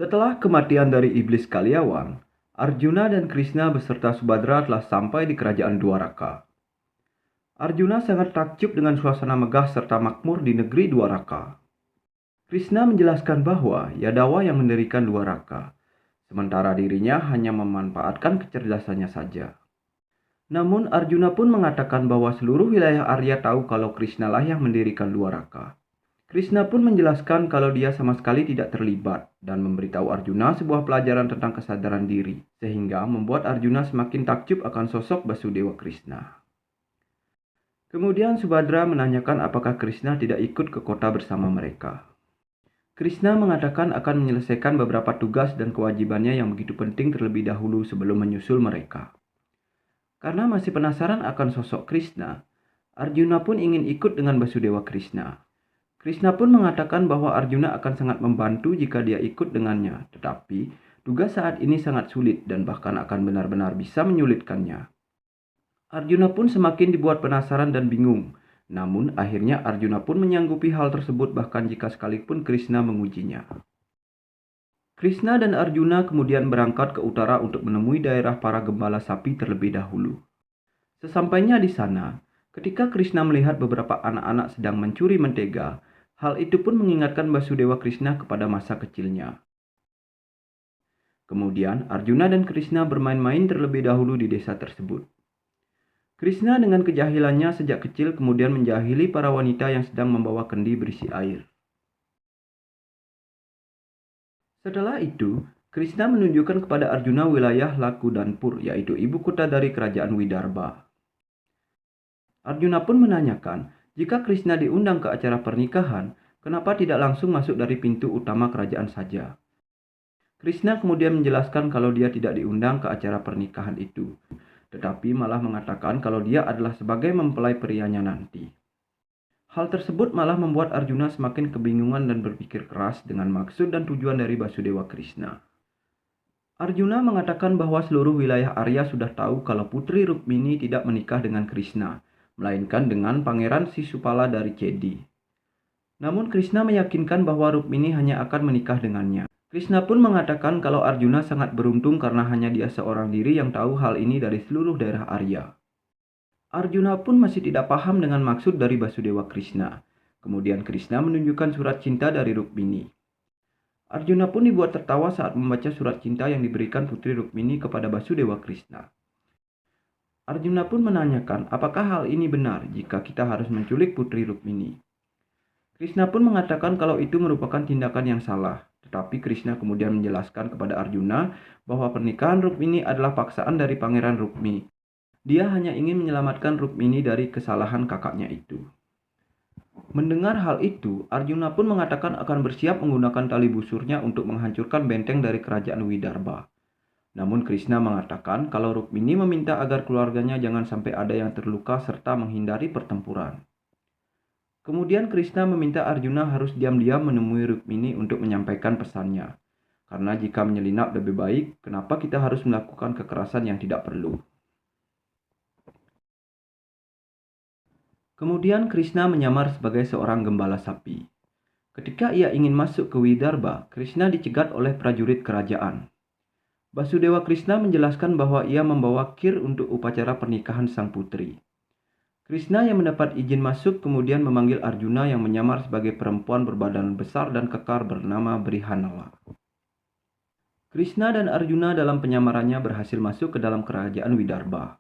Setelah kematian dari iblis Kaliawan, Arjuna dan Krishna beserta Subhadra telah sampai di kerajaan Dwaraka. Arjuna sangat takjub dengan suasana megah serta makmur di negeri Dwaraka. Krishna menjelaskan bahwa Yadawa yang mendirikan Dwaraka, sementara dirinya hanya memanfaatkan kecerdasannya saja. Namun Arjuna pun mengatakan bahwa seluruh wilayah Arya tahu kalau Krishna lah yang mendirikan Dwaraka. Krishna pun menjelaskan kalau dia sama sekali tidak terlibat dan memberitahu Arjuna sebuah pelajaran tentang kesadaran diri, sehingga membuat Arjuna semakin takjub akan sosok Basudewa Krishna. Kemudian Subhadra menanyakan apakah Krishna tidak ikut ke kota bersama mereka. Krishna mengatakan akan menyelesaikan beberapa tugas dan kewajibannya yang begitu penting terlebih dahulu sebelum menyusul mereka. Karena masih penasaran akan sosok Krishna, Arjuna pun ingin ikut dengan Basudewa Krishna. Krishna pun mengatakan bahwa Arjuna akan sangat membantu jika dia ikut dengannya, tetapi tugas saat ini sangat sulit dan bahkan akan benar-benar bisa menyulitkannya. Arjuna pun semakin dibuat penasaran dan bingung. Namun akhirnya Arjuna pun menyanggupi hal tersebut bahkan jika sekalipun Krishna mengujinya. Krishna dan Arjuna kemudian berangkat ke utara untuk menemui daerah para gembala sapi terlebih dahulu. Sesampainya di sana, ketika Krishna melihat beberapa anak-anak sedang mencuri mentega, hal itu pun mengingatkan Basudewa Krishna kepada masa kecilnya. Kemudian Arjuna dan Krishna bermain-main terlebih dahulu di desa tersebut. Krishna dengan kejahilannya sejak kecil kemudian menjahili para wanita yang sedang membawa kendi berisi air. Setelah itu, Krishna menunjukkan kepada Arjuna wilayah Lakudanpur, yaitu ibu kota dari kerajaan Widarbha. Arjuna pun menanyakan, jika Krishna diundang ke acara pernikahan, kenapa tidak langsung masuk dari pintu utama kerajaan saja? Krishna kemudian menjelaskan kalau dia tidak diundang ke acara pernikahan itu, tetapi malah mengatakan kalau dia adalah sebagai mempelai prianya nanti. Hal tersebut malah membuat Arjuna semakin kebingungan dan berpikir keras dengan maksud dan tujuan dari Basudewa Krishna. Arjuna mengatakan bahwa seluruh wilayah Arya sudah tahu kalau Putri Rukmini tidak menikah dengan Krishna, melainkan dengan Pangeran Sisupala dari Cedi. Namun Krishna meyakinkan bahwa Rukmini hanya akan menikah dengannya. Krishna pun mengatakan kalau Arjuna sangat beruntung karena hanya dia seorang diri yang tahu hal ini dari seluruh daerah Arya. Arjuna pun masih tidak paham dengan maksud dari Basudewa Krishna. Kemudian Krishna menunjukkan surat cinta dari Rukmini. Arjuna pun dibuat tertawa saat membaca surat cinta yang diberikan Putri Rukmini kepada Basudewa Krishna. Arjuna pun menanyakan apakah hal ini benar jika kita harus menculik Putri Rukmini. Krishna pun mengatakan kalau itu merupakan tindakan yang salah. Tetapi Krishna kemudian menjelaskan kepada Arjuna bahwa pernikahan Rukmini adalah paksaan dari Pangeran Rukmi. Dia hanya ingin menyelamatkan Rukmini dari kesalahan kakaknya itu. Mendengar hal itu, Arjuna pun mengatakan akan bersiap menggunakan tali busurnya untuk menghancurkan benteng dari kerajaan Widarbha. Namun Krishna mengatakan kalau Rukmini meminta agar keluarganya jangan sampai ada yang terluka serta menghindari pertempuran. Kemudian Krishna meminta Arjuna harus diam-diam menemui Rukmini untuk menyampaikan pesannya. Karena jika menyelinap lebih baik, kenapa kita harus melakukan kekerasan yang tidak perlu? Kemudian Krishna menyamar sebagai seorang gembala sapi. Ketika ia ingin masuk ke Widarbha, Krishna dicegat oleh prajurit kerajaan. Basudewa Krishna menjelaskan bahwa ia membawa kir untuk upacara pernikahan sang putri. Krishna yang mendapat izin masuk kemudian memanggil Arjuna yang menyamar sebagai perempuan berbadan besar dan kekar bernama Brihanala. Krishna dan Arjuna dalam penyamarannya berhasil masuk ke dalam kerajaan Widarbha.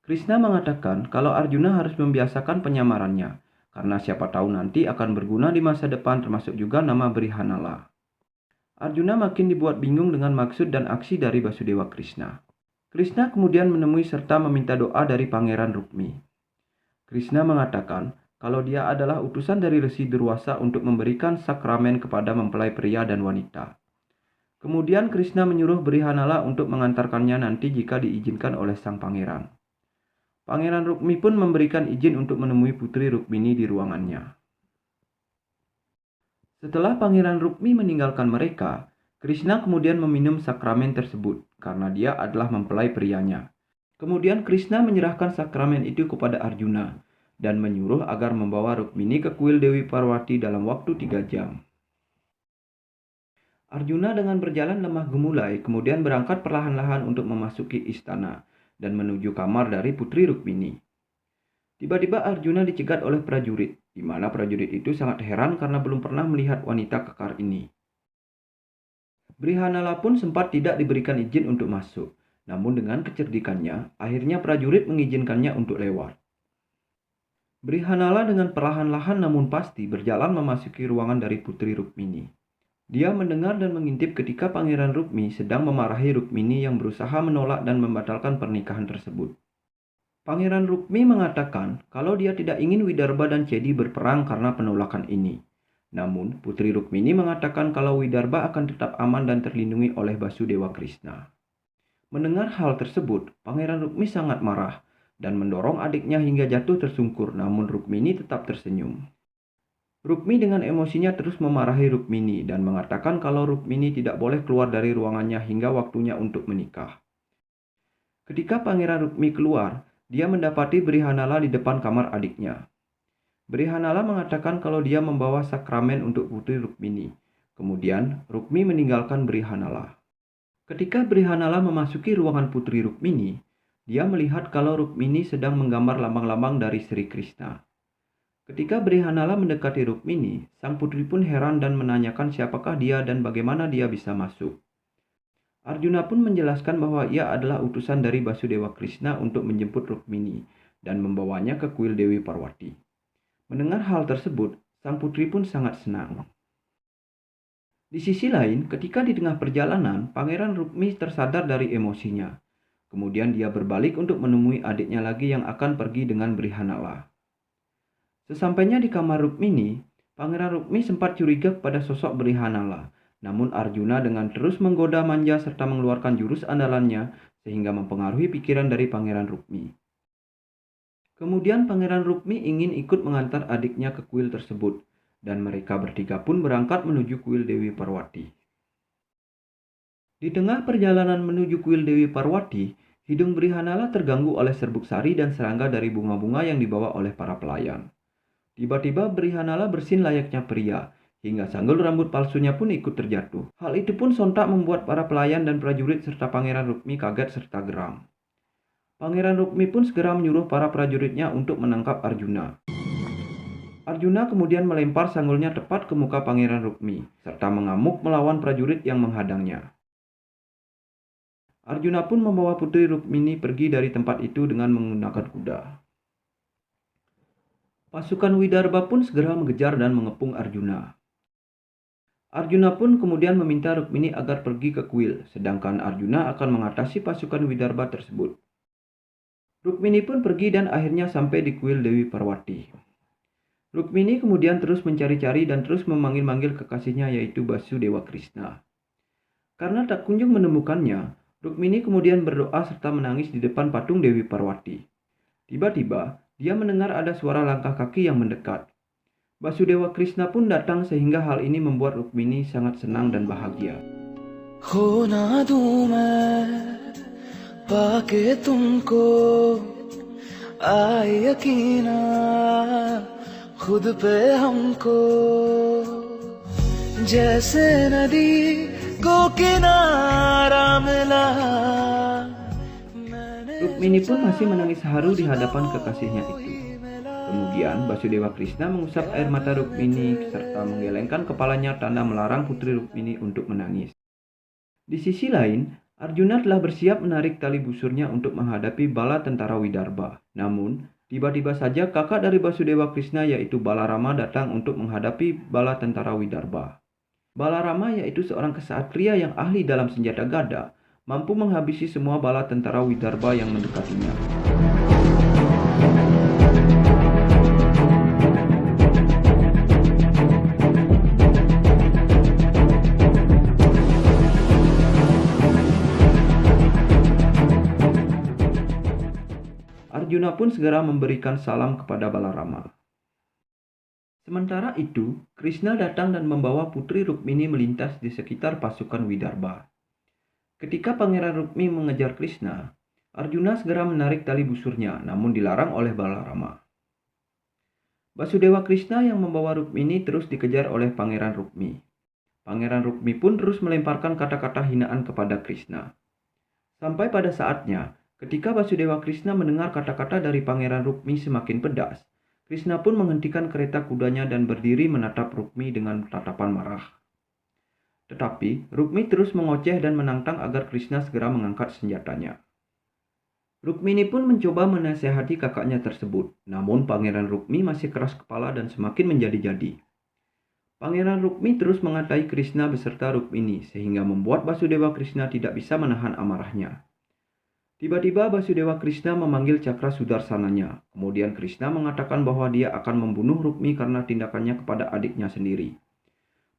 Krishna mengatakan kalau Arjuna harus membiasakan penyamarannya, karena siapa tahu nanti akan berguna di masa depan termasuk juga nama Brihanala. Arjuna makin dibuat bingung dengan maksud dan aksi dari Basudewa Krishna. Krishna kemudian menemui serta meminta doa dari Pangeran Rukmi. Krishna mengatakan kalau dia adalah utusan dari Resi Durwasa untuk memberikan sakramen kepada mempelai pria dan wanita. Kemudian Krishna menyuruh Brihanala untuk mengantarkannya nanti jika diizinkan oleh sang pangeran. Pangeran Rukmi pun memberikan izin untuk menemui Putri Rukmini di ruangannya. Setelah Pangeran Rukmi meninggalkan mereka, Krishna kemudian meminum sakramen tersebut karena dia adalah mempelai prianya. Kemudian Krishna menyerahkan sakramen itu kepada Arjuna dan menyuruh agar membawa Rukmini ke kuil Dewi Parwati dalam waktu 3 jam. Arjuna dengan berjalan lemah gemulai kemudian berangkat perlahan-lahan untuk memasuki istana dan menuju kamar dari Putri Rukmini. Tiba-tiba Arjuna dicegat oleh prajurit, di mana prajurit itu sangat heran karena belum pernah melihat wanita kekar ini. Brihanala pun sempat tidak diberikan izin untuk masuk, namun dengan kecerdikannya, akhirnya prajurit mengizinkannya untuk lewat. Brihanala dengan perlahan-lahan namun pasti berjalan memasuki ruangan dari Putri Rukmini. Dia mendengar dan mengintip ketika Pangeran Rukmi sedang memarahi Rukmini yang berusaha menolak dan membatalkan pernikahan tersebut. Pangeran Rukmi mengatakan kalau dia tidak ingin Widarba dan Cedi berperang karena penolakan ini. Namun, Putri Rukmini mengatakan kalau Widarba akan tetap aman dan terlindungi oleh Basudewa Krishna. Mendengar hal tersebut, Pangeran Rukmi sangat marah dan mendorong adiknya hingga jatuh tersungkur, namun Rukmini tetap tersenyum. Rukmi dengan emosinya terus memarahi Rukmini dan mengatakan kalau Rukmini tidak boleh keluar dari ruangannya hingga waktunya untuk menikah. Ketika Pangeran Rukmi keluar, dia mendapati Brihanala di depan kamar adiknya. Brihanala mengatakan kalau dia membawa sakramen untuk Putri Rukmini. Kemudian, Rukmi meninggalkan Brihanala. Ketika Brihanala memasuki ruangan Putri Rukmini, dia melihat kalau Rukmini sedang menggambar lambang-lambang dari Sri Krishna. Ketika Brihanala mendekati Rukmini, sang putri pun heran dan menanyakan siapakah dia dan bagaimana dia bisa masuk. Arjuna pun menjelaskan bahwa ia adalah utusan dari Basudewa Krishna untuk menjemput Rukmini dan membawanya ke kuil Dewi Parwati. Mendengar hal tersebut, sang putri pun sangat senang. Di sisi lain, ketika di tengah perjalanan, Pangeran Rukmi tersadar dari emosinya. Kemudian dia berbalik untuk menemui adiknya lagi yang akan pergi dengan Brihanala. Sesampainya di kamar Rukmini, Pangeran Rukmi sempat curiga kepada sosok Brihanala. Namun Arjuna dengan terus menggoda manja serta mengeluarkan jurus andalannya sehingga mempengaruhi pikiran dari Pangeran Rukmi. Kemudian Pangeran Rukmi ingin ikut mengantar adiknya ke kuil tersebut, dan mereka bertiga pun berangkat menuju kuil Dewi Parwati. Di tengah perjalanan menuju kuil Dewi Parwati, hidung Brihanala terganggu oleh serbuk sari dan serangga dari bunga-bunga yang dibawa oleh para pelayan. Tiba-tiba Brihanala bersin layaknya pria, hingga sanggul rambut palsunya pun ikut terjatuh. Hal itu pun sontak membuat para pelayan dan prajurit serta Pangeran Rukmi kaget serta geram. Pangeran Rukmi pun segera menyuruh para prajuritnya untuk menangkap Arjuna. Arjuna kemudian melempar sanggulnya tepat ke muka Pangeran Rukmi, serta mengamuk melawan prajurit yang menghadangnya. Arjuna pun membawa Putri Rukmini pergi dari tempat itu dengan menggunakan kuda. Pasukan Widarba pun segera mengejar dan mengepung Arjuna. Arjuna pun kemudian meminta Rukmini agar pergi ke kuil, sedangkan Arjuna akan mengatasi pasukan Widarba tersebut. Rukmini pun pergi dan akhirnya sampai di kuil Dewi Parwati. Rukmini kemudian terus mencari-cari dan terus memanggil-manggil kekasihnya yaitu Basudewa Krishna. Karena tak kunjung menemukannya, Rukmini kemudian berdoa serta menangis di depan patung Dewi Parwati. Tiba-tiba, dia mendengar ada suara langkah kaki yang mendekat. Basudewa Krishna pun datang sehingga hal ini membuat Rukmini sangat senang dan bahagia. खोना दूं मैं पाके तुमको आए यकीना खुद पे हमको जैसे नदी को किनारा मिला. Rukmini pun masih menangis haru di hadapan kekasihnya itu. Kemudian Basudewa Krishna mengusap air mata Rukmini serta menggelengkan kepalanya tanda melarang Putri Rukmini untuk menangis. Di sisi lain, Arjuna telah bersiap menarik tali busurnya untuk menghadapi bala tentara Widarba. Namun, tiba-tiba saja kakak dari Basudewa Krishna yaitu Balarama datang untuk menghadapi bala tentara Widarba. Balarama yaitu seorang kesatria yang ahli dalam senjata gada, mampu menghabisi semua bala tentara Widarba yang mendekatinya. Arjuna pun segera memberikan salam kepada Balarama. Sementara itu, Krishna datang dan membawa Putri Rukmini melintas di sekitar pasukan Widarba. Ketika Pangeran Rukmi mengejar Krishna, Arjuna segera menarik tali busurnya, namun dilarang oleh Balarama. Basudewa Krishna yang membawa Rukmini terus dikejar oleh Pangeran Rukmi. Pangeran Rukmi pun terus melemparkan kata-kata hinaan kepada Krishna. Sampai pada saatnya, ketika Basudewa Krishna mendengar kata-kata dari Pangeran Rukmi semakin pedas, Krishna pun menghentikan kereta kudanya dan berdiri menatap Rukmi dengan tatapan marah. Tetapi Rukmi terus mengoceh dan menantang agar Krishna segera mengangkat senjatanya. Rukmini pun mencoba menasehati kakaknya tersebut, namun Pangeran Rukmi masih keras kepala dan semakin menjadi-jadi. Pangeran Rukmi terus mengatai Krishna beserta Rukmini sehingga membuat Basudewa Krishna tidak bisa menahan amarahnya. Tiba-tiba Basudewa Krishna memanggil Cakra Sudarsananya. Kemudian Krishna mengatakan bahwa dia akan membunuh Rukmi karena tindakannya kepada adiknya sendiri.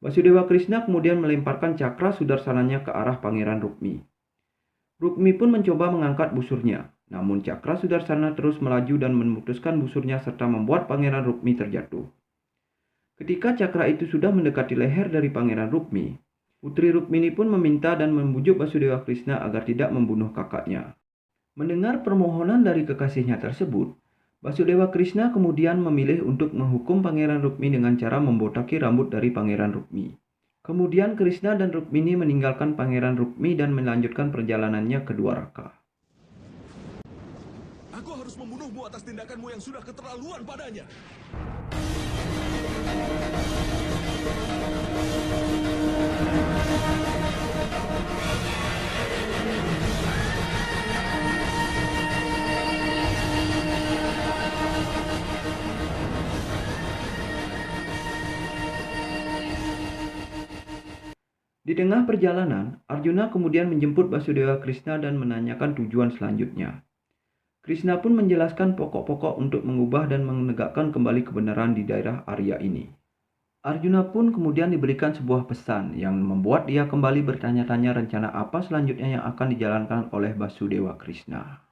Basudewa Krishna kemudian melemparkan Cakra Sudarsananya ke arah Pangeran Rukmi. Rukmi pun mencoba mengangkat busurnya, namun Cakra Sudarsana terus melaju dan memutuskan busurnya serta membuat Pangeran Rukmi terjatuh. Ketika cakra itu sudah mendekati leher dari Pangeran Rukmi, Putri Rukmini pun meminta dan membujuk Basudewa Krishna agar tidak membunuh kakaknya. Mendengar permohonan dari kekasihnya tersebut, Basudewa Krishna kemudian memilih untuk menghukum Pangeran Rukmi dengan cara membotaki rambut dari Pangeran Rukmi. Kemudian Krishna dan Rukmini meninggalkan Pangeran Rukmi dan melanjutkan perjalanannya ke Dwaraka. Aku harus membunuhmu atas tindakanmu yang sudah keterlaluan padanya. Di tengah perjalanan, Arjuna kemudian menjemput Basudewa Krishna dan menanyakan tujuan selanjutnya. Krishna pun menjelaskan pokok-pokok untuk mengubah dan menegakkan kembali kebenaran di daerah Arya ini. Arjuna pun kemudian diberikan sebuah pesan yang membuat dia kembali bertanya-tanya rencana apa selanjutnya yang akan dijalankan oleh Basudewa Krishna.